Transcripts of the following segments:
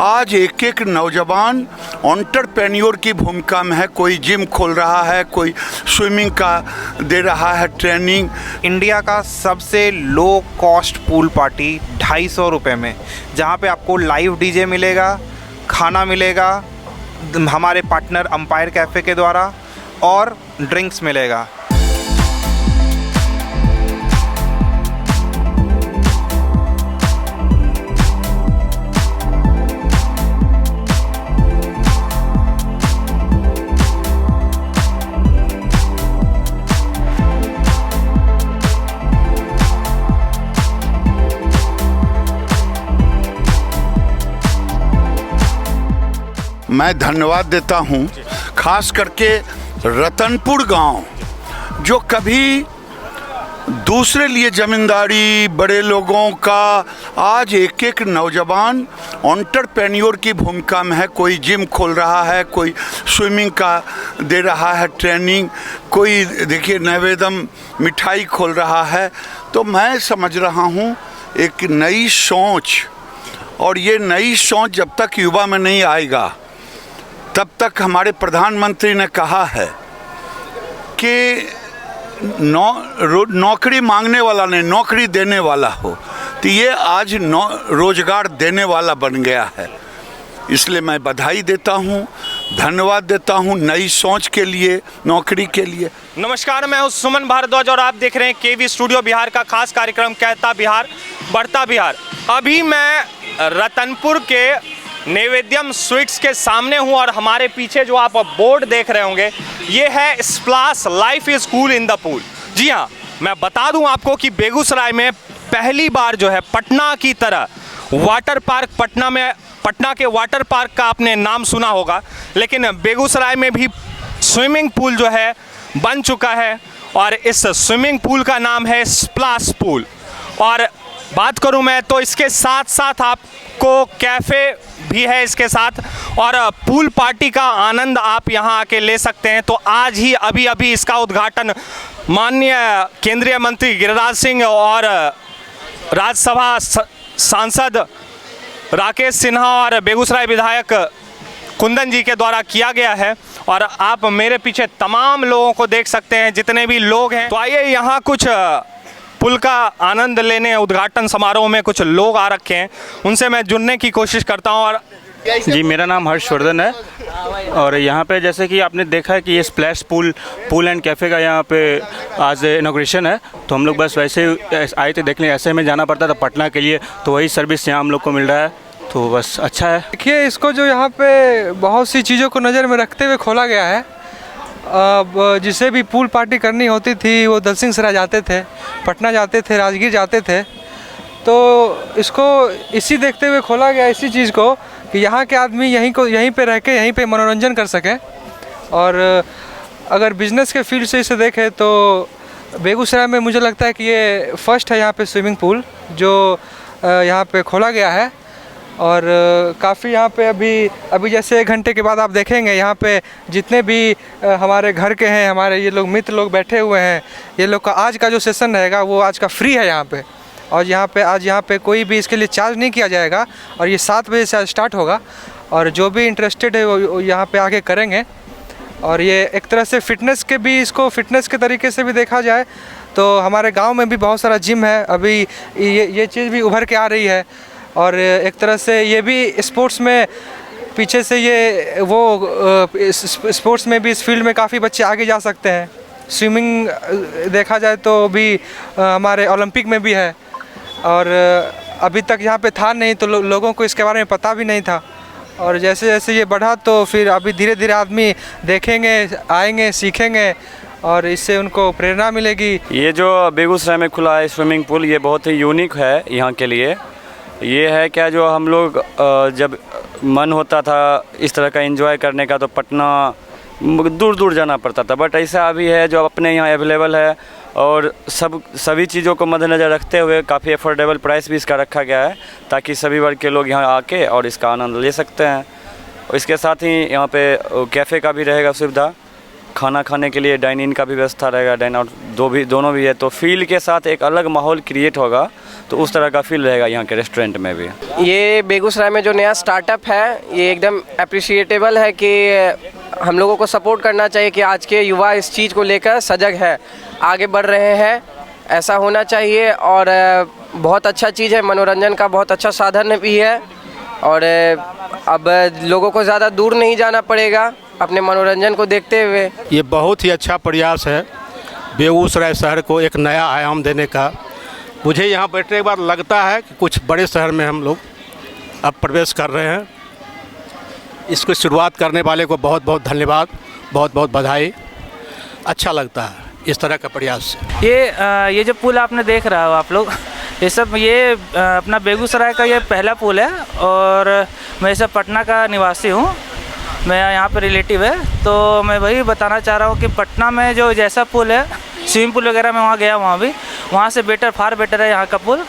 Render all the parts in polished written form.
आज एक एक नौजवान एंटरप्रेन्योर की भूमिका में है। कोई जिम खोल रहा है, कोई स्विमिंग का दे रहा है ट्रेनिंग। इंडिया का सबसे लो कॉस्ट पूल पार्टी 250 रुपये में, जहाँ पे आपको लाइव डीजे मिलेगा, खाना मिलेगा हमारे पार्टनर अंपायर कैफ़े के द्वारा और ड्रिंक्स मिलेगा। मैं धन्यवाद देता हूं खास करके रतनपुर गांव, जो कभी दूसरे लिए ज़मींदारी बड़े लोगों का, आज एक एक नौजवान एंटरप्रेन्योर की भूमिका में है। कोई जिम खोल रहा है, कोई स्विमिंग का दे रहा है ट्रेनिंग, कोई देखिए नैवेदम मिठाई खोल रहा है। तो मैं समझ रहा हूं एक नई सोच, और ये नई सोच जब तक युवा में नहीं आएगा तब तक हमारे प्रधानमंत्री ने कहा है कि नौकरी मांगने वाला नहीं, नौकरी देने वाला हो। तो ये आज रोजगार देने वाला बन गया है। इसलिए मैं बधाई देता हूँ, धन्यवाद देता हूँ नई सोच के लिए, नौकरी के लिए। नमस्कार, मैं हूं सुमन भारद्वाज और आप देख रहे हैं केवी स्टूडियो बिहार का खास कार्यक्रम कहता बिहार बढ़ता बिहार। अभी मैं रतनपुर के नैवेद्यम स्वीट्स के सामने हूं और हमारे पीछे जो आप बोर्ड देख रहे होंगे ये है splash life is cool in the pool. जी हाँ, मैं बता दूं आपको कि बेगूसराय में पहली बार जो है पटना की तरह वाटर पार्क, पटना के वाटर पार्क का आपने नाम सुना होगा, लेकिन बेगूसराय में भी स्विमिंग पूल जो है बन चुका है और इस स्विमिंग पूल का नाम है स्प्लैश पूल। और बात करूं मैं तो इसके साथ साथ आपको कैफ़े भी है इसके साथ, और पूल पार्टी का आनंद आप यहां आके ले सकते हैं। तो आज ही अभी इसका उद्घाटन माननीय केंद्रीय मंत्री गिरिराज सिंह और राज्यसभा सांसद राकेश सिन्हा और बेगूसराय विधायक कुंदन जी के द्वारा किया गया है। और आप मेरे पीछे तमाम लोगों को देख सकते हैं, जितने भी लोग हैं। तो आइए यहाँ कुछ पुल का आनंद लेने उद्घाटन समारोह में कुछ लोग आ रखे हैं, उनसे मैं जुड़ने की कोशिश करता हूं। और जी, मेरा नाम हर्षवर्धन है और यहाँ पे जैसे कि आपने देखा है कि ये स्प्लैश पूल एंड कैफ़े का यहाँ पे आज इनॉग्रेशन है, तो हम लोग बस वैसे आए थे देखने। ऐसे में जाना पड़ता था पटना के लिए, तो वही सर्विस यहाँ हम लोग को मिल रहा है, तो बस अच्छा है। देखिए, इसको जो यहाँ पे बहुत सी चीज़ों को नज़र में रखते हुए खोला गया है। अब जिसे भी पूल पार्टी करनी होती थी वो दलसिंहसराय जाते थे, पटना जाते थे, राजगीर जाते थे। तो इसको इसी देखते हुए खोला गया, इसी चीज़ को, कि यहाँ के आदमी यहीं पे रह के यहीं पे मनोरंजन कर सकें। और अगर बिज़नेस के फील्ड से इसे देखें तो बेगूसराय में मुझे लगता है कि ये फर्स्ट है यहाँ पे स्विमिंग पूल जो यहाँ पे खोला गया है। और काफ़ी यहाँ पे अभी जैसे 1 घंटे के बाद आप देखेंगे यहाँ पे जितने भी हमारे घर के हैं, हमारे ये लोग मित्र लोग बैठे हुए हैं, ये लोग का आज का जो सेशन रहेगा वो आज का फ्री है यहाँ पे। और आज यहाँ पे कोई भी इसके लिए चार्ज नहीं किया जाएगा और ये 7 बजे से स्टार्ट होगा। और जो भी इंटरेस्टेड है वो यहाँ पे आके करेंगे। और ये एक तरह से फिटनेस के तरीके से भी देखा जाए तो हमारे गाँव में भी बहुत सारा जिम है, अभी ये चीज़ भी उभर के आ रही है। और एक तरह से ये भी स्पोर्ट्स में पीछे से स्पोर्ट्स में भी इस फील्ड में काफ़ी बच्चे आगे जा सकते हैं। स्विमिंग देखा जाए तो भी हमारे ओलंपिक में भी है, और अभी तक यहाँ पे था नहीं, तो लोगों को इसके बारे में पता भी नहीं था। और जैसे जैसे ये बढ़ा तो फिर अभी धीरे धीरे आदमी देखेंगे, आएंगे, सीखेंगे और इससे उनको प्रेरणा मिलेगी। ये जो बेगूसराय में खुला है स्विमिंग पूल, ये बहुत ही यूनिक है यहाँ के लिए। ये है क्या, जो हम लोग जब मन होता था इस तरह का एंजॉय करने का तो पटना दूर दूर जाना पड़ता था, बट ऐसा अभी है जो अपने यहाँ अवेलेबल है। और सभी चीज़ों को मद्देनज़र रखते हुए काफ़ी अफोर्डेबल प्राइस भी इसका रखा गया है, ताकि सभी वर्ग के लोग यहाँ आके और इसका आनंद ले सकते हैं। और इसके साथ ही यहाँ पे कैफ़े का भी रहेगा सुविधा, खाना खाने के लिए डाइन इन का भी व्यवस्था रहेगा, डाइन आउट दोनों भी है, तो फील के साथ एक अलग माहौल क्रिएट होगा, तो उस तरह का फील रहेगा यहाँ के रेस्टोरेंट में भी। ये बेगूसराय में जो नया स्टार्टअप है ये एकदम अप्रिशिएटेबल है कि हम लोगों को सपोर्ट करना चाहिए कि आज के युवा इस चीज़ को लेकर सजग है, आगे बढ़ रहे हैं, ऐसा होना चाहिए। और बहुत अच्छा चीज़ है, मनोरंजन का बहुत अच्छा साधन भी है और अब लोगों को ज़्यादा दूर नहीं जाना पड़ेगा अपने मनोरंजन को देखते हुए। ये बहुत ही अच्छा प्रयास है बेगूसराय शहर को एक नया आयाम देने का। मुझे यहाँ बैठने के बाद लगता है कि कुछ बड़े शहर में हम लोग अब प्रवेश कर रहे हैं। इसको शुरुआत करने वाले को बहुत बहुत धन्यवाद, बहुत बहुत बधाई। अच्छा लगता है इस तरह का प्रयास से। ये जो पुल आपने देख रहा हो आप लोग, ये अपना बेगूसराय का ये पहला पुल है और मैं सब पटना का निवासी हूँ, मैं यहाँ पे रिलेटिव है, तो मैं वही बताना चाह रहा हूँ कि पटना में जो जैसा पुल है, स्विमिंग पूल वगैरह में वहाँ गया, वहाँ से फार बेटर है यहाँ का पुल।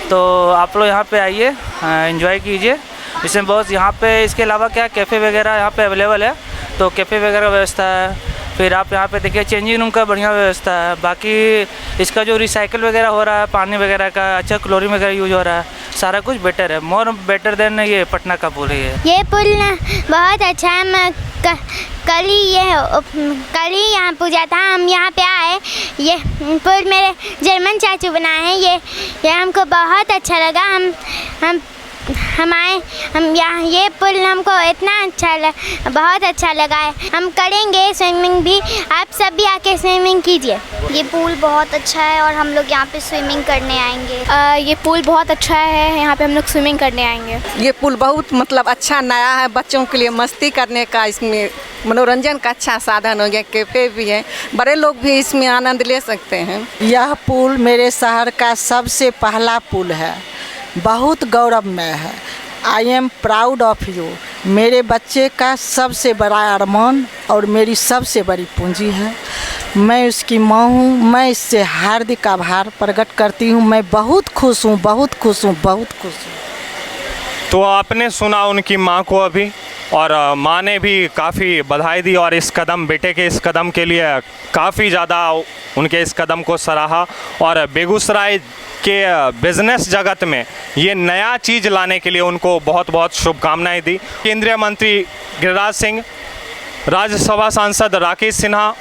तो आप लोग यहाँ पे आइए, एंजॉय कीजिए। इसमें बहुत यहाँ पे इसके अलावा क्या कैफ़े वगैरह यहाँ पे अवेलेबल है, तो कैफ़े वगैरह व्यवस्था है। फिर आप यहाँ पे देखिए चेंजिंग रूम का बढ़िया व्यवस्था है। बाकी इसका जो रिसाइकिल वगैरह हो रहा है, पानी वगैरह का अच्छा क्लोरीन वगैरह यूज हो रहा है, सारा कुछ बेटर है, मोर बेटर देन ये पटना का पुल है। ये पुल बहुत अच्छा है। मैं कल ही यहाँ पूजा था, हम यहाँ पे आए। ये पुल मेरे जर्मन चाचू बनाए हैं। ये हमको बहुत अच्छा लगा। हम यहाँ ये पुल हमको इतना बहुत अच्छा लगा है। हम करेंगे स्विमिंग भी, आप सब भी आके स्विमिंग कीजिए। ये पुल बहुत अच्छा है और हम लोग यहाँ पे स्विमिंग करने आएंगे। ये पुल बहुत अच्छा है, यहाँ पे हम लोग स्विमिंग करने आएंगे। ये पुल बहुत मतलब अच्छा नया है, बच्चों के लिए मस्ती करने का, इसमें मनोरंजन का अच्छा साधन हो गया। कैफे भी है, बड़े लोग भी इसमें आनंद ले सकते हैं। यह पुल मेरे शहर का सबसे पहला पुल है, बहुत गौरवमय है। I am proud of you. मेरे बच्चे का सबसे बड़ा अरमान और मेरी सबसे बड़ी पूंजी है। मैं उसकी माँ हूँ, मैं इससे हार्दिक आभार प्रकट करती हूँ। मैं बहुत खुश हूँ, बहुत खुश हूँ, बहुत खुश हूँ। तो आपने सुना उनकी माँ को अभी, और माँ ने भी काफ़ी बधाई दी और इस कदम, बेटे के इस कदम के लिए काफ़ी ज़्यादा उनके इस कदम को सराहा। और बेगूसराय के बिज़नेस जगत में ये नया चीज़ लाने के लिए उनको बहुत बहुत शुभकामनाएं दी। केंद्रीय मंत्री गिरिराज सिंह, राज्यसभा सांसद राकेश सिन्हा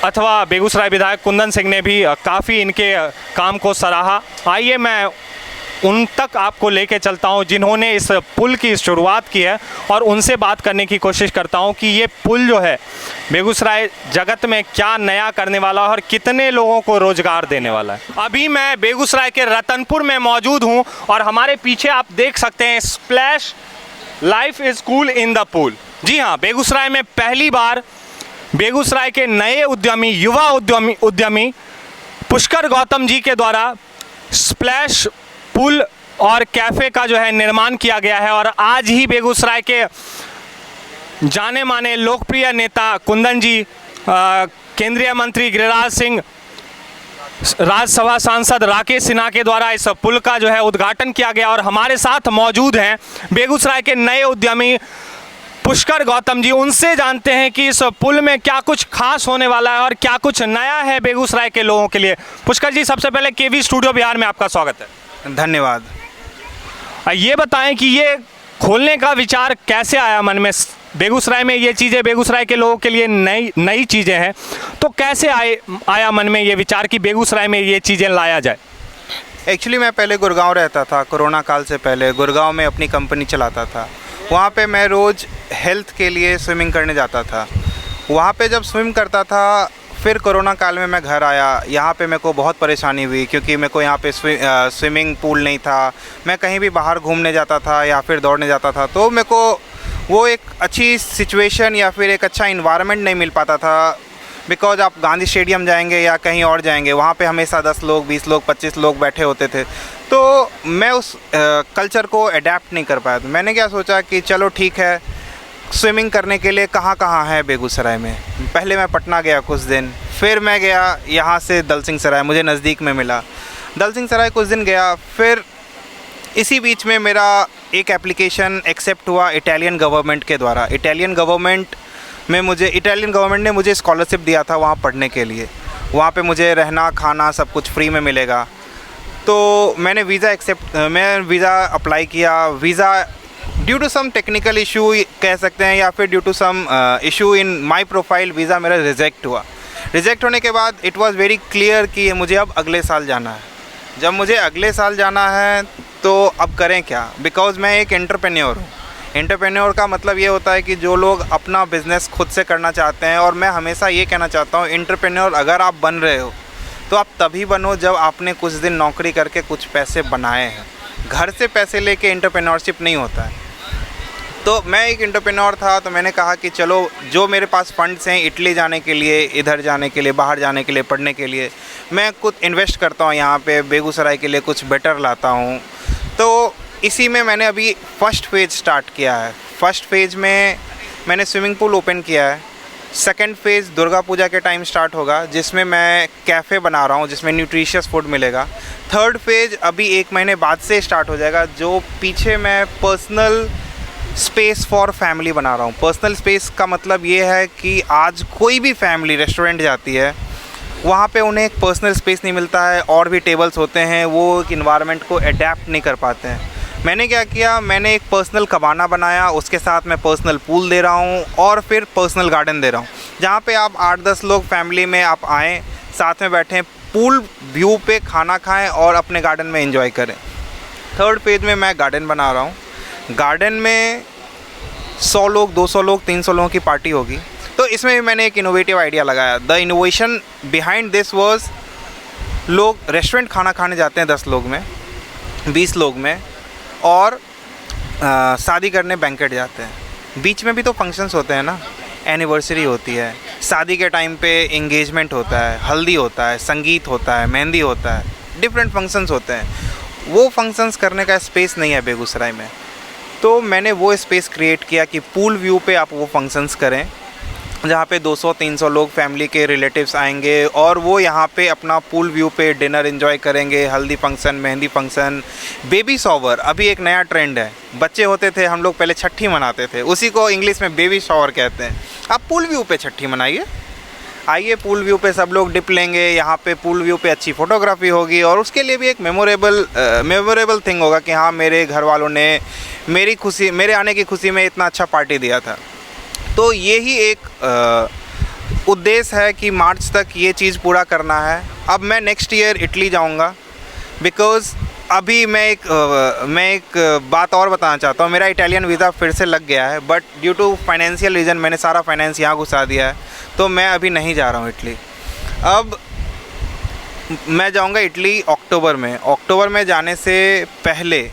अथवा बेगूसराय विधायक कुंदन सिंह ने भी काफ़ी इनके काम को सराहा। आइए मैं उन तक आपको लेके चलता हूं जिन्होंने इस पुल की शुरुआत की है और उनसे बात करने की कोशिश करता हूं कि ये पुल जो है बेगूसराय जगत में क्या नया करने वाला है और कितने लोगों को रोजगार देने वाला है। अभी मैं बेगूसराय के रतनपुर में मौजूद हूं और हमारे पीछे आप देख सकते हैं splash life is cool in the pool. जी हाँ, बेगूसराय में पहली बार बेगूसराय के नए उद्यमी, युवा उद्यमी पुष्कर गौतम जी के द्वारा स्प्लैश पुल और कैफ़े का जो है निर्माण किया गया है। और आज ही बेगूसराय के जाने माने लोकप्रिय नेता कुंदन जी, केंद्रीय मंत्री गिरिराज सिंह, राज्यसभा सांसद राकेश सिन्हा के द्वारा इस पुल का जो है उद्घाटन किया गया। और हमारे साथ मौजूद हैं बेगूसराय के नए उद्यमी पुष्कर गौतम जी। उनसे जानते हैं कि इस पुल में क्या कुछ खास होने वाला है और क्या कुछ नया है बेगूसराय के लोगों के लिए। पुष्कर जी, सबसे पहले केवी स्टूडियो बिहार में आपका स्वागत है। धन्यवाद। ये बताएं कि ये खोलने का विचार कैसे आया मन में? बेगूसराय में ये चीज़ें बेगूसराय के लोगों के लिए नई चीज़ें हैं, तो कैसे आया मन में ये विचार कि बेगूसराय में ये चीज़ें लाया जाए? एक्चुअली मैं पहले गुड़गांव रहता था, कोरोना काल से पहले गुड़गांव में अपनी कंपनी चलाता था। वहाँ पे मैं रोज़ हेल्थ के लिए स्विमिंग करने जाता था। वहाँ पे जब स्विम करता था, फिर कोरोना काल में मैं घर आया। यहाँ पे मेरे को बहुत परेशानी हुई क्योंकि मेरे को यहाँ पे स्विमिंग पूल नहीं था। मैं कहीं भी बाहर घूमने जाता था या फिर दौड़ने जाता था तो मेरे को वो एक अच्छी सिचुएशन या फिर एक अच्छा इन्वायरमेंट नहीं मिल पाता था। बिकॉज आप गांधी स्टेडियम जाएंगे या कहीं और जाएंगे, वहाँ पे हमेशा 10 लोग, 20 लोग, 25 लोग बैठे होते थे, तो मैं उस कल्चर को अडेप्ट नहीं कर पाया। तो मैंने क्या सोचा कि चलो ठीक है, स्विमिंग करने के लिए कहाँ है बेगूसराय में। पहले मैं पटना गया कुछ दिन, फिर मैं गया यहाँ से दलसिंह सराय, मुझे नज़दीक में मिला। दलसिंह सराय कुछ दिन गया, फिर इसी बीच में मेरा एक एप्लीकेशन एक्सेप्ट हुआ इटालियन गवर्नमेंट के द्वारा। इटालियन गवर्नमेंट में मुझे इटालियन गवर्नमेंट ने मुझे स्कॉलरशिप दिया था वहाँ पढ़ने के लिए। वहाँ पे मुझे रहना खाना सब कुछ फ्री में मिलेगा। तो मैंने वीज़ा अप्लाई किया। Visa due to some technical issue कह सकते हैं या फिर due to some issue in my profile visa मेरा रिजेक्ट हुआ। रिजेक्ट होने के बाद इट वाज वेरी क्लियर कि मुझे अब अगले साल जाना है। जब मुझे अगले साल जाना है तो अब करें क्या, बिकॉज़ मैं एक एंटरप्रेन्योर हूँ। एंटरप्रेन्योर का मतलब ये होता है कि जो लोग अपना बिज़नेस खुद से करना चाहते हैं, और मैं हमेशा ये कहना चाहता हूँ एंटरप्रेन्योर अगर आप बन रहे हो तो आप तभी बनो जब आपने कुछ दिन नौकरी करके कुछ पैसे बनाए हैं। घर से पैसे लेके एंटरप्रेन्योरशिप नहीं होता है। तो मैं एक एंटरप्रेन्योर था, तो मैंने कहा कि चलो जो मेरे पास फंड्स हैं इटली जाने के लिए, इधर जाने के लिए, बाहर जाने के लिए, पढ़ने के लिए, मैं कुछ इन्वेस्ट करता हूँ यहाँ पे बेगूसराय के लिए कुछ बेटर लाता हूँ। तो इसी में मैंने अभी फर्स्ट फेज़ स्टार्ट किया है। फर्स्ट फेज़ में मैंने स्विमिंग पूल ओपन किया है। सेकंड फेज़ दुर्गा पूजा के टाइम स्टार्ट होगा, जिसमें मैं कैफ़े बना रहा हूँ जिसमें न्यूट्रिशियस फूड मिलेगा। थर्ड फेज़ अभी 1 महीने बाद से स्टार्ट हो जाएगा, जो पीछे मैं पर्सनल स्पेस फॉर फैमिली बना रहा हूँ। पर्सनल स्पेस का मतलब ये है कि आज कोई भी फैमिली रेस्टोरेंट जाती है, वहाँ पे उन्हें एक पर्सनल स्पेस नहीं मिलता है, और भी टेबल्स होते हैं, वो एक इन्वायरमेंट को अडेप्ट नहीं कर पाते हैं। मैंने क्या किया, मैंने एक पर्सनल कबाना बनाया, उसके साथ मैं पर्सनल पूल दे रहा हूँ और फिर पर्सनल गार्डन दे रहा हूँ, जहाँ पे आप 8-10 लोग फैमिली में आप आएँ, साथ में बैठें, पूल व्यू पे खाना खाएँ और अपने गार्डन में एंजॉय करें। थर्ड फेज़ में मैं गार्डन बना रहा हूँ। गार्डन में 100 लोग, 200 लोग, 300 लोगों की पार्टी होगी। तो इसमें भी मैंने एक इनोवेटिव आइडिया लगाया। The innovation behind this was, लोग रेस्टोरेंट खाना खाने जाते हैं 10 लोग में, 20 लोग में, और शादी करने बैंकेट जाते हैं। बीच में भी तो फंक्शंस होते हैं ना, एनिवर्सरी होती है, शादी के टाइम पे एंगेजमेंट होता है, हल्दी होता है, संगीत होता है, मेहंदी होता है, डिफरेंट फंक्शंस होते हैं। वो फंक्शंस करने का स्पेस नहीं है बेगूसराय में, तो मैंने वो स्पेस क्रिएट किया कि पूल व्यू पे आप वो फंक्शंस करें, जहाँ पे 200-300 लोग फैमिली के रिलेटिव्स आएंगे और वो यहाँ पे अपना पूल व्यू पे डिनर एंजॉय करेंगे। हल्दी function, mehndi function, baby shower, अभी एक नया ट्रेंड है। बच्चे होते थे, हम लोग पहले छठी मनाते थे, उसी को इंग्लिश में बेबी शॉवर कहते हैं। आप पूल व्यू पे छठी मनाइए, आइए पूल व्यू पे सब लोग डिप लेंगे, यहाँ पे पूल व्यू पे अच्छी फ़ोटोग्राफी होगी, और उसके लिए भी एक मेमोरेबल थिंग होगा कि हाँ, मेरे घर वालों ने मेरे आने की खुशी में इतना अच्छा पार्टी दिया था। तो यही एक उद्देश्य है कि मार्च तक ये चीज़ पूरा करना है। अब मैं नेक्स्ट ईयर इटली जाऊँगा, बिकॉज़ अभी मैं एक बात और बताना चाहता हूँ। मेरा इटालियन वीज़ा फिर से लग गया है, but due to financial reason मैंने सारा फाइनेंस यहाँ घुसा दिया है, तो मैं अभी नहीं जा रहा हूँ इटली। अब मैं जाऊँगा इटली अक्टूबर में। अक्टूबर में जाने से पहले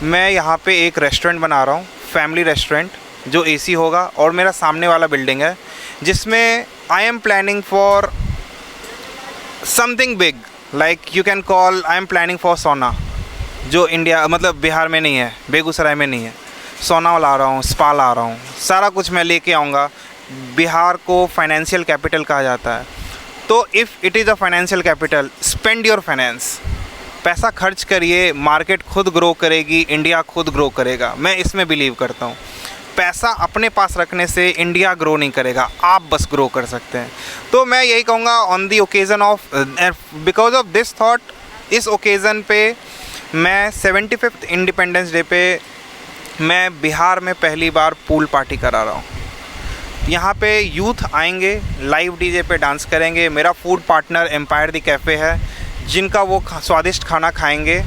मैं यहाँ पे एक रेस्टोरेंट बना रहा हूँ, फैमिली रेस्टोरेंट, जो एसी होगा, और मेरा सामने वाला बिल्डिंग है जिसमें I am planning for something big, like you can call, I am planning for सोना, जो इंडिया मतलब बिहार में नहीं है, बेगूसराय में नहीं है। सोना ला रहा हूँ, स्पा ला रहा हूँ, सारा कुछ मैं लेके आऊँगा। बिहार को फाइनेंशियल कैपिटल कहा जाता है, तो if it is a financial capital, spend your finance, पैसा खर्च करिए, मार्केट खुद ग्रो करेगी, इंडिया खुद ग्रो करेगा। मैं इसमें बिलीव करता हूँ। पैसा अपने पास रखने से इंडिया ग्रो नहीं करेगा, आप बस ग्रो कर सकते हैं। तो मैं यही कहूँगा, on the occasion of, because of this thought, इस ओकेज़न पे मैं 75th इंडिपेंडेंस डे पे मैं बिहार में पहली बार पूल पार्टी करा रहा हूँ। यहाँ पे यूथ आएंगे, लाइव डीजे पे डांस करेंगे। मेरा food partner Empire the cafe है, जिनका वो स्वादिष्ट खाना खाएंगे,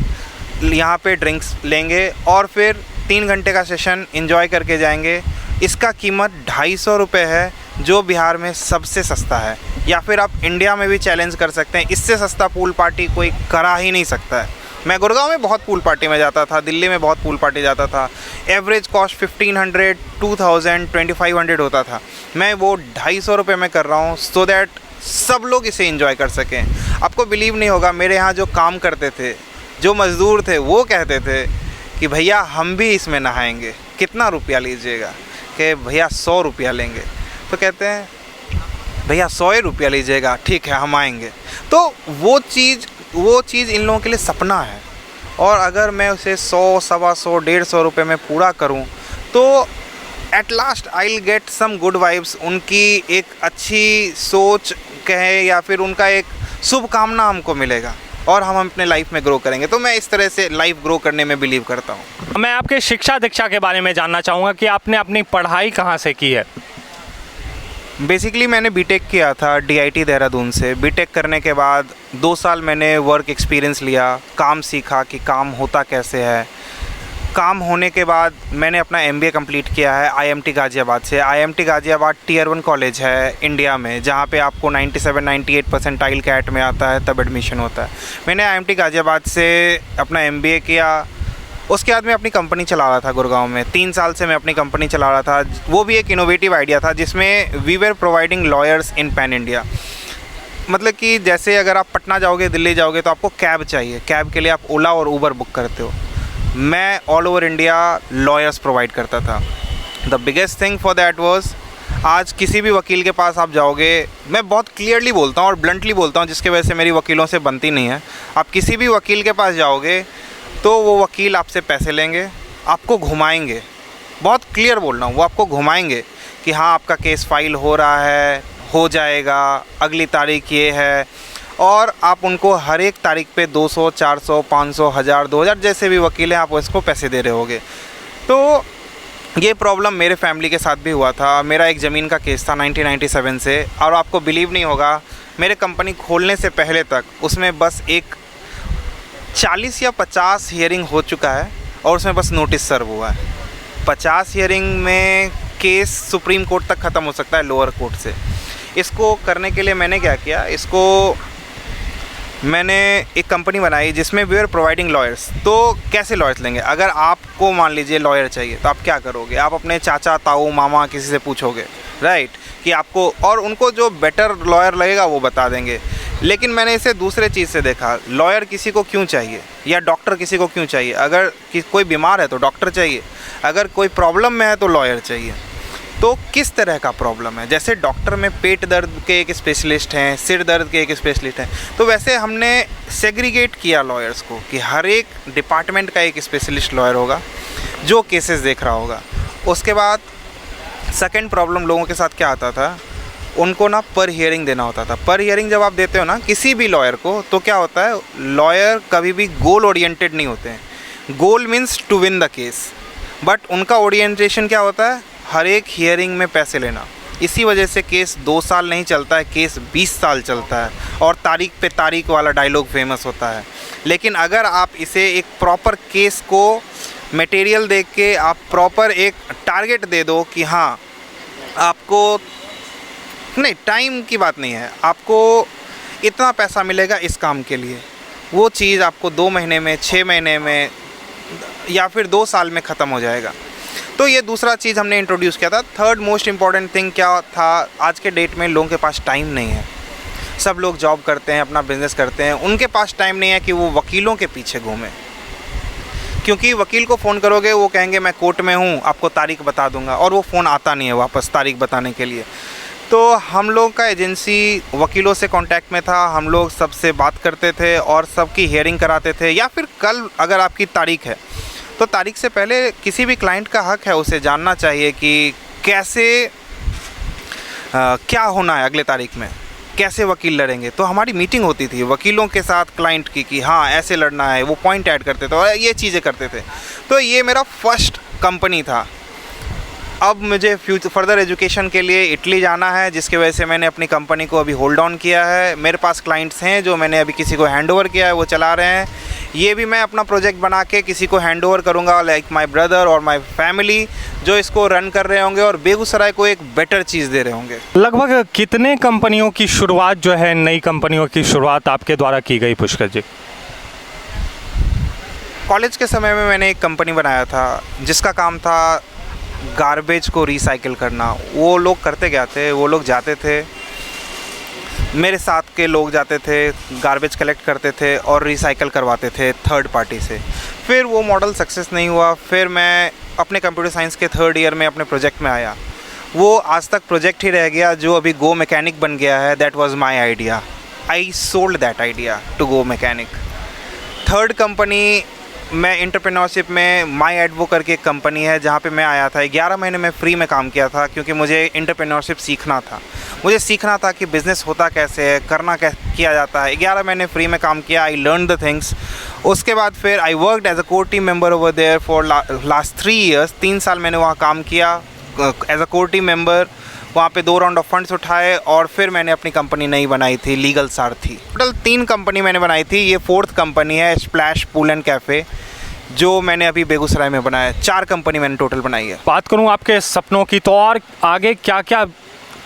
यहाँ पे ड्रिंक्स लेंगे और फिर 3 घंटे का सेशन एंजॉय करके जाएंगे। इसका कीमत 250 रुपये है, जो बिहार में सबसे सस्ता है। या फिर आप इंडिया में भी चैलेंज कर सकते हैं, इससे सस्ता पूल पार्टी कोई करा ही नहीं सकता है। मैं गुड़गांव में बहुत पूल पार्टी में जाता था, दिल्ली में बहुत पूल पार्टी जाता था, एवरेज कॉस्ट 1500, 2000, 2500 होता था। मैं वो 250 रुपये में कर रहा हूँ, सो दैट सब लोग इसे एंजॉय कर सकें। आपको बिलीव नहीं होगा, मेरे यहाँ जो काम करते थे, जो मज़दूर थे, वो कहते थे कि भैया हम भी इसमें नहाएंगे, कितना रुपया लीजिएगा? कि भैया 100 रुपया लेंगे। तो कहते हैं भैया 100 रुपया लीजिएगा, ठीक है हम आएंगे। तो वो चीज़ इन लोगों के लिए सपना है, और अगर मैं उसे 100, 125, 150 रुपये में पूरा करूं, तो at last I will get some good vibes, उनकी एक अच्छी सोच कहे या फिर उनका एक शुभकामना हमको मिलेगा और हम अपने लाइफ में ग्रो करेंगे। तो मैं इस तरह से लाइफ ग्रो करने में बिलीव करता हूँ। मैं आपके शिक्षा दीक्षा के बारे में जानना चाहूँगा कि आपने अपनी पढ़ाई कहाँ से की है? बेसिकली मैंने बीटेक किया था DIT देहरादून से। बीटेक करने के बाद 2 साल मैंने वर्क एक्सपीरियंस लिया, काम सीखा कि काम होता कैसे है। काम होने के बाद मैंने अपना MBA कंप्लीट किया है IMT गाज़ियाबाद से। IMT गाज़ियाबाद Tier 1 कॉलेज है इंडिया में, जहाँ पे आपको 97-98 परसेंटाइल कैट में आता है तब एडमिशन होता है। मैंने IMT गाज़ियाबाद से अपना MBA किया। उसके बाद मैं अपनी कंपनी चला रहा था गुड़गांव में। 3 साल से मैं अपनी कंपनी चला रहा था। वो भी एक इनोवेटिव आइडिया था जिसमें we were providing lawyers in pan India. मतलब कि जैसे अगर आप पटना जाओगे, दिल्ली जाओगे तो आपको कैब चाहिए। कैब के लिए आप ओला और ऊबर बुक करते हो। मैं all over India lawyers provide करता था। The biggest thing for that was, आज किसी भी वकील के पास आप जाओगे, मैं बहुत क्लियरली बोलता हूँ और ब्लंटली बोलता हूँ जिसकी वजह से मेरी वकीलों से बनती नहीं है। आप किसी भी वकील के पास जाओगे तो वो वकील आपसे पैसे लेंगे, आपको घुमाएंगे। बहुत क्लियर बोल रहा हूँ, वो आपको घुमाएंगे कि हाँ आपका केस फाइल हो रहा है, हो जाएगा, अगली तारीख ये है, और आप उनको हर एक तारीख पे 200, 400, 500, 1000, 2000 जैसे भी वकील हैं आप उसको पैसे दे रहे होगे। तो ये प्रॉब्लम मेरे फैमिली के साथ भी हुआ था। मेरा एक ज़मीन का केस था 1997 से, और आपको बिलीव नहीं होगा, मेरे कंपनी खोलने से पहले तक उसमें बस एक 40 या 50 हियरिंग हो चुका है और उसमें बस नोटिस सर्व हुआ है। 50 हियरिंग में केस सुप्रीम कोर्ट तक ख़त्म हो सकता है लोअर कोर्ट से। इसको करने के लिए मैंने क्या किया, इसको मैंने एक कंपनी बनाई जिसमें वी आर प्रोवाइडिंग लॉयर्स। तो कैसे लॉयर्स लेंगे? अगर आपको मान लीजिए लॉयर चाहिए तो आप क्या करोगे? आप अपने चाचा, ताऊ, मामा किसी से पूछोगे, राइट, कि आपको, और उनको जो बेटर लॉयर लगेगा वो बता देंगे। लेकिन मैंने इसे दूसरे चीज़ से देखा, लॉयर किसी को क्यों चाहिए या डॉक्टर किसी को क्यों चाहिए? अगर कोई बीमार है तो डॉक्टर चाहिए, अगर कोई प्रॉब्लम में है तो लॉयर चाहिए। तो किस तरह का प्रॉब्लम है? जैसे डॉक्टर में पेट दर्द के एक स्पेशलिस्ट हैं, सिर दर्द के एक स्पेशलिस्ट हैं, तो वैसे हमने सेग्रीगेट किया लॉयर्स को कि हर एक डिपार्टमेंट का एक स्पेशलिस्ट लॉयर होगा जो केसेस देख रहा होगा। उसके बाद सेकंड प्रॉब्लम लोगों के साथ क्या आता था, उनको ना पर हियरिंग देना होता था। पर हियरिंग जब आप देते हो ना किसी भी लॉयर को, तो क्या होता है, लॉयर कभी भी गोल ओरिएंटेड नहीं होते हैं। Goal means to win the case, but उनका ओरिएंटेशन क्या होता है, हर एक हियरिंग में पैसे लेना। इसी वजह से केस 2 साल नहीं चलता है, केस 20 साल चलता है और तारीख पे तारीख वाला डायलॉग फेमस होता है। लेकिन अगर आप इसे एक प्रॉपर केस को मटेरियल देख के आप प्रॉपर एक टारगेट दे दो कि हाँ आपको, नहीं टाइम की बात नहीं है, आपको इतना पैसा मिलेगा इस काम के लिए, वो चीज़ आपको 2 महीने में, 6 महीने में या फिर 2 साल में ख़त्म हो जाएगा। तो ये दूसरा चीज़ हमने इंट्रोड्यूस किया था। थर्ड मोस्ट इम्पॉर्टेंट थिंग क्या था, आज के डेट में लोगों के पास टाइम नहीं है। सब लोग जॉब करते हैं, अपना बिजनेस करते हैं, उनके पास टाइम नहीं है कि वो वकीलों के पीछे घूमें। क्योंकि वकील को फ़ोन करोगे वो कहेंगे मैं कोर्ट में हूँ, आपको तारीख बता दूंगा, और वो फ़ोन आता नहीं है वापस तारीख बताने के लिए। तो हम लोग का एजेंसी वकीलों से कांटेक्ट में था, हम लोग सबसे बात करते थे और सबकी हियरिंग कराते थे। या फिर कल अगर आपकी तारीख है तो तारीख से पहले किसी भी क्लाइंट का हक है उसे जानना चाहिए कि कैसे क्या होना है अगले तारीख में, कैसे वकील लड़ेंगे। तो हमारी मीटिंग होती थी वकीलों के साथ क्लाइंट की कि हाँ ऐसे लड़ना है, वो पॉइंट ऐड करते थे और ये चीज़ें करते थे। तो ये मेरा फर्स्ट कंपनी था। अब मुझे फर्दर एजुकेशन के लिए इटली जाना है, जिसकी वजह से मैंने अपनी कंपनी को अभी होल्ड ऑन किया है। मेरे पास क्लाइंट्स हैं जो मैंने अभी किसी को हैंड ओवर किया है, वो चला रहे हैं। ये भी मैं अपना प्रोजेक्ट बना के किसी को हैंड ओवर करूँगा, लाइक माय ब्रदर और माय फैमिली, जो इसको रन कर रहे होंगे और बेगूसराय को एक बेटर चीज़ दे रहे होंगे। लगभग कितने कंपनियों की शुरुआत जो है, नई कंपनियों की शुरुआत आपके द्वारा की गई पुष्कर जी? कॉलेज के समय में मैंने एक कंपनी बनाया था जिसका काम था गार्बेज को रिसाइकिल करना। वो लोग करते क्या थे, वो लोग जाते थे, मेरे साथ के लोग जाते थे, गार्बेज कलेक्ट करते थे और रिसाइकिल करवाते थे थर्ड पार्टी से। फिर वो मॉडल सक्सेस नहीं हुआ। फिर मैं अपने कंप्यूटर साइंस के 3rd ईयर में अपने प्रोजेक्ट में आया। वो आज तक प्रोजेक्ट ही रह गया जो अभी गो मैकेनिक बन गया है। That was my idea, I sold that idea to GoMechanic. Third company मैं एंटरप्रेन्योरशिप में माई एडवो करके एक कंपनी है जहाँ पे मैं आया था। 11 महीने में फ्री में काम किया था क्योंकि मुझे एंटरप्रेन्योरशिप सीखना था। मुझे सीखना था कि बिज़नेस होता कैसे है, करना किया जाता है। 11 महीने फ्री में काम किया। I learn the things. उसके बाद फिर I worked as a core team member over there for last 3 years. 3 साल मैंने वहाँ काम किया as a core team member. वहाँ पे 2 राउंड ऑफ फंड्स उठाए और फिर मैंने अपनी कंपनी नई बनाई थी, लीगल सारथी। टोटल 3 कंपनी मैंने बनाई थी। ये 4th कंपनी है, स्प्लैश पूल एंड कैफ़े, जो मैंने अभी बेगूसराय में बनाया है। 4 कंपनी मैंने टोटल बनाई है। बात करूं आपके सपनों की, तो और आगे क्या क्या,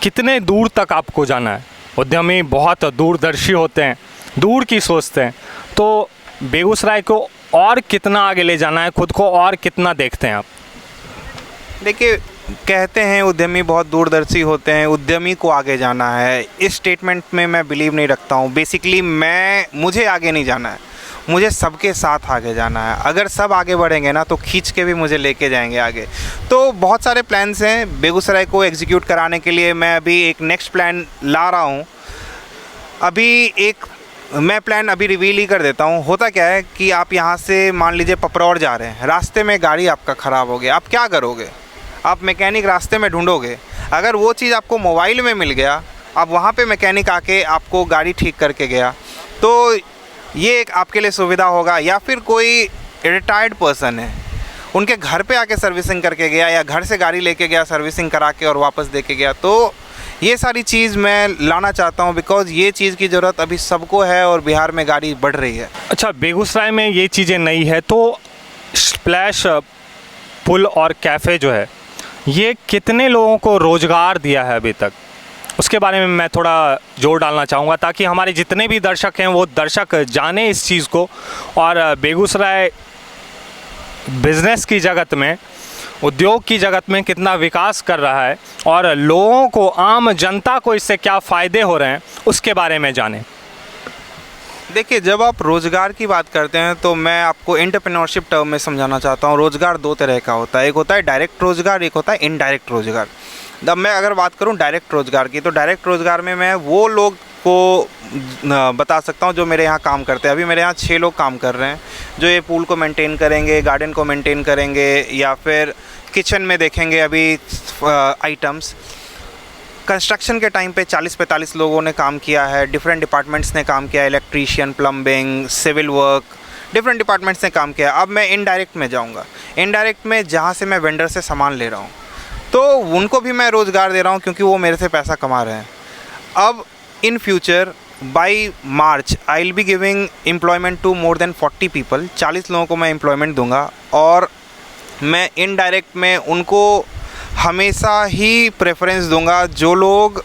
कितने दूर तक आपको जाना है? उद्यमी बहुत दूरदर्शी होते हैं, दूर की सोचते हैं, तो बेगूसराय को और कितना आगे ले जाना है, खुद को और कितना देखते हैं आप? देखिए, कहते हैं उद्यमी बहुत दूरदर्शी होते हैं, उद्यमी को आगे जाना है। इस स्टेटमेंट में मैं बिलीव नहीं रखता हूँ। बेसिकली मुझे आगे नहीं जाना है, मुझे सबके साथ आगे जाना है। अगर सब आगे बढ़ेंगे ना तो खींच के भी मुझे लेके जाएंगे आगे। तो बहुत सारे प्लान्स हैं बेगूसराय को एग्जीक्यूट कराने के लिए। मैं अभी एक नेक्स्ट प्लान ला रहा हूँ। मैं प्लान अभी रिवील ही कर देता हूँ। होता क्या है कि आप यहाँ से मान लीजिए पपरौर जा रहे हैं, रास्ते में गाड़ी आपका ख़राब हो गया, आप क्या करोगे? आप मैकेनिक रास्ते में ढूंढोगे। अगर वो चीज़ आपको मोबाइल में मिल गया, आप वहाँ पे मैकेनिक आके आपको गाड़ी ठीक करके गया, तो ये एक आपके लिए सुविधा होगा। या फिर कोई रिटायर्ड पर्सन है, उनके घर पे आके सर्विसिंग करके गया, या घर से गाड़ी लेके गया, सर्विसिंग करा के और वापस दे के गया। तो ये सारी चीज़ मैं लाना चाहता हूँ, बिकॉज़ ये चीज़ की ज़रूरत अभी सबको है और बिहार में गाड़ी बढ़ रही है। अच्छा, बेगूसराय में ये चीज़ें नहीं है, तो स्प्लैश पुल और कैफ़े जो है, ये कितने लोगों को रोज़गार दिया है अभी तक? उसके बारे में मैं थोड़ा जोर डालना चाहूँगा, ताकि हमारे जितने भी दर्शक हैं वो दर्शक जाने इस चीज़ को, और बेगूसराय बिज़नेस की जगत में, उद्योग की जगत में कितना विकास कर रहा है और लोगों को, आम जनता को इससे क्या फ़ायदे हो रहे हैं, उसके बारे में जानें। देखिए, जब आप रोज़गार की बात करते हैं तो मैं आपको एंटरप्रेन्योरशिप टर्म में समझाना चाहता हूँ। रोज़गार 2 तरह का होता है, एक होता है डायरेक्ट रोज़गार, एक होता है इनडायरेक्ट रोज़गार। जब मैं अगर बात करूँ डायरेक्ट रोज़गार की, तो डायरेक्ट रोज़गार में मैं वो लोग को बता सकता हूँ जो मेरे यहाँ काम करते हैं। अभी मेरे यहाँ 6 लोग काम कर रहे हैं, जो ये पूल को मेंटेन करेंगे, गार्डन को मेंटेन करेंगे, या फिर किचन में देखेंगे अभी आइटम्स। कंस्ट्रक्शन के टाइम पे 40-45 लोगों ने काम किया है, डिफरेंट डिपार्टमेंट्स ने काम किया है, electrician, plumbing, civil work, different departments ने काम किया। अब मैं इनडायरेक्ट में जाऊंगा। इनडायरेक्ट में जहाँ से मैं वेंडर से सामान ले रहा हूँ, तो उनको भी मैं रोज़गार दे रहा हूँ क्योंकि वो मेरे से पैसा कमा रहे हैं। अब in future by March I will be giving employment to more than 40 people. 40 लोगों को मैं एम्प्लॉयमेंट दूंगा, और मैं इनडायरेक्ट में उनको हमेशा ही प्रेफरेंस दूंगा जो लोग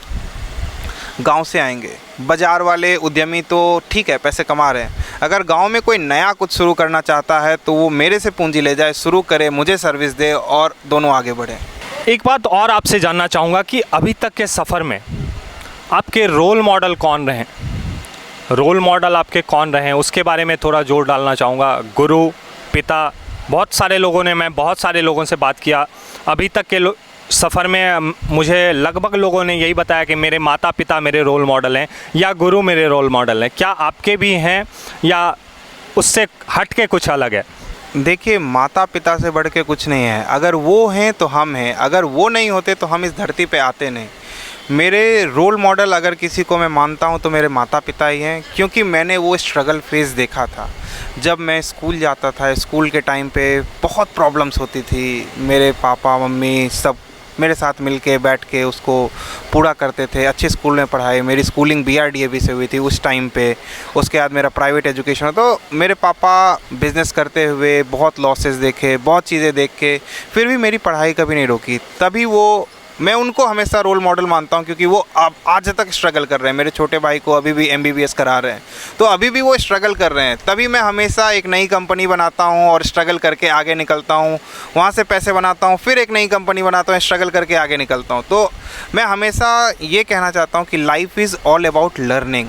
गांव से आएंगे। बाज़ार वाले उद्यमी तो ठीक है, पैसे कमा रहे हैं। अगर गांव में कोई नया कुछ शुरू करना चाहता है तो वो मेरे से पूंजी ले जाए, शुरू करे, मुझे सर्विस दे, और दोनों आगे बढ़ें। एक बात और आपसे जानना चाहूँगा कि अभी तक के सफ़र में आपके रोल मॉडल कौन रहे? रोल मॉडल आपके कौन रहे, उसके बारे में थोड़ा जोर डालना चाहूँगा। गुरु, पिता, मैं बहुत सारे लोगों से बात किया अभी तक के सफ़र में। मुझे लगभग लोगों ने यही बताया कि मेरे माता पिता मेरे रोल मॉडल हैं, या गुरु मेरे रोल मॉडल हैं। क्या आपके भी हैं, या उससे हट के कुछ अलग है? देखिए, माता पिता से बढ़ के कुछ नहीं है। अगर वो हैं तो हम हैं, अगर वो नहीं होते तो हम इस धरती पे आते नहीं। मेरे रोल मॉडल अगर किसी को मैं मानता हूँ तो मेरे माता पिता ही हैं, क्योंकि मैंने वो स्ट्रगल फेस देखा था। जब मैं स्कूल जाता था, स्कूल के टाइम पे बहुत प्रॉब्लम्स होती थी। मेरे पापा मम्मी सब मेरे साथ मिलके बैठ के उसको पूरा करते थे। अच्छे स्कूल में पढ़ाई, मेरी स्कूलिंग BRDAB से हुई थी उस टाइम पे। उसके बाद मेरा प्राइवेट एजुकेशन। तो मेरे पापा बिज़नेस करते हुए बहुत लॉसेस देखे, बहुत चीज़ें देख के फिर भी मेरी पढ़ाई कभी नहीं रोकी। तभी मैं उनको हमेशा रोल मॉडल मानता हूँ, क्योंकि वो अब आज तक स्ट्रगल कर रहे हैं। मेरे छोटे भाई को अभी भी MBBS करा रहे हैं, तो अभी भी वो स्ट्रगल कर रहे हैं। तभी मैं हमेशा एक नई कंपनी बनाता हूँ और स्ट्रगल करके आगे निकलता हूँ। वहाँ से पैसे बनाता हूँ, फिर एक नई कंपनी बनाता हूँ, स्ट्रगल करके आगे निकलता हूँ। तो मैं हमेशा ये कहना चाहता हूँ कि life is all about learning.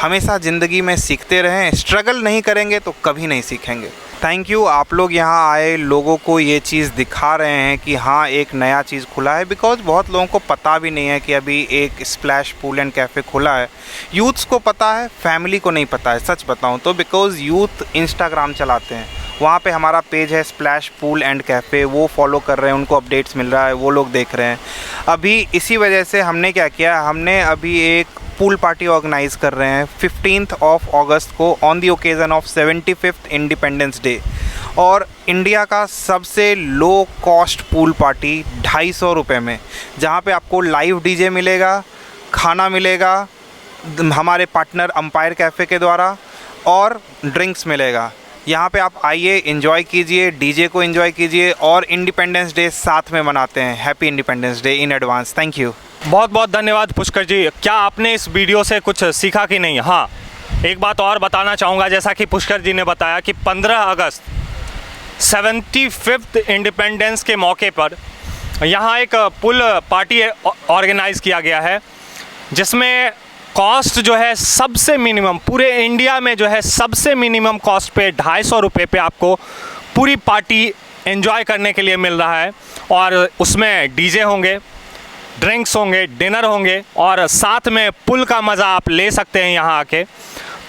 हमेशा ज़िंदगी में सीखते रहें। स्ट्रगल नहीं करेंगे तो कभी नहीं सीखेंगे। थैंक यू, आप लोग यहाँ आए, लोगों को ये चीज़ दिखा रहे हैं कि हाँ, एक नया चीज़ खुला है। बिकॉज़ बहुत लोगों को पता भी नहीं है कि अभी एक स्प्लैश पूल एंड कैफ़े खुला है। यूथ्स को पता है, फैमिली को नहीं पता है, सच बताऊँ तो। बिकॉज़ यूथ इंस्टाग्राम चलाते हैं, वहाँ पे हमारा पेज है स्प्लैश पूल एंड कैफ़े, वो फॉलो कर रहे हैं, उनको अपडेट्स मिल रहा है, वो लोग देख रहे हैं। अभी इसी वजह से हमने क्या किया, हमने अभी एक पूल पार्टी ऑर्गेनाइज़ कर रहे हैं 15th of August को on the occasion of 75th independence day. और इंडिया का सबसे लो कॉस्ट पूल पार्टी 250 रुपये में, जहाँ पे आपको लाइव डीजे मिलेगा, खाना मिलेगा हमारे पार्टनर अंपायर कैफ़े के द्वारा, और ड्रिंक्स मिलेगा। यहाँ पे आप आइए, एंजॉय कीजिए, डीजे को एंजॉय कीजिए और इंडिपेंडेंस डे साथ में मनाते हैं। Happy independence day in advance. Thank you. बहुत बहुत धन्यवाद पुष्कर जी। क्या आपने इस वीडियो से कुछ सीखा कि नहीं? हाँ, एक बात और बताना चाहूँगा, जैसा कि पुष्कर जी ने बताया कि 15 अगस्त 75th इंडिपेंडेंस के मौके पर यहाँ एक पुल पार्टी ऑर्गेनाइज़ किया गया है, जिसमें कॉस्ट जो है सबसे मिनिमम, पूरे इंडिया में जो है सबसे मिनिमम कॉस्ट पे 250 रुपये पे आपको पूरी पार्टी एंजॉय करने के लिए मिल रहा है। और उसमें डीजे होंगे, ड्रिंक्स होंगे, डिनर होंगे और साथ में पुल का मज़ा आप ले सकते हैं यहाँ आके।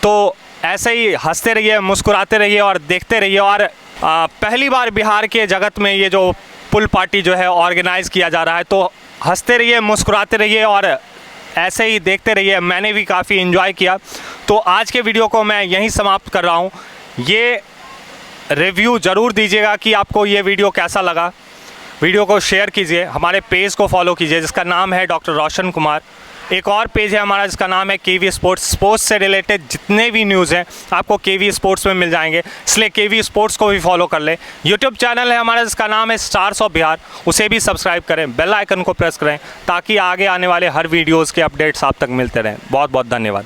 तो ऐसे ही हंसते रहिए, मुस्कुराते रहिए और देखते रहिए। और पहली बार बिहार के जगत में ये जो पुल पार्टी जो है ऑर्गेनाइज़ किया जा रहा है, तो हंसते रहिए, मुस्कुराते रहिए और ऐसे ही देखते रहिए। मैंने भी काफ़ी एंजॉय किया। तो आज के वीडियो को मैं यहीं समाप्त कर रहा हूँ। ये रिव्यू ज़रूर दीजिएगा कि आपको ये वीडियो कैसा लगा। वीडियो को शेयर कीजिए, हमारे पेज को फॉलो कीजिए जिसका नाम है डॉक्टर रोशन कुमार। एक और पेज है हमारा जिसका नाम है केवी स्पोर्ट्स। स्पोर्ट्स से रिलेटेड जितने भी न्यूज़ हैं आपको केवी स्पोर्ट्स में मिल जाएंगे, इसलिए केवी स्पोर्ट्स को भी फॉलो कर लें। यूट्यूब चैनल है हमारा जिसका नाम है स्टार्स ऑफ बिहार, उसे भी सब्सक्राइब करें, बेल आइकन को प्रेस करें ताकि आगे आने वाले हर वीडियोज़ के अपडेट्स आप तक मिलते रहें। बहुत बहुत धन्यवाद।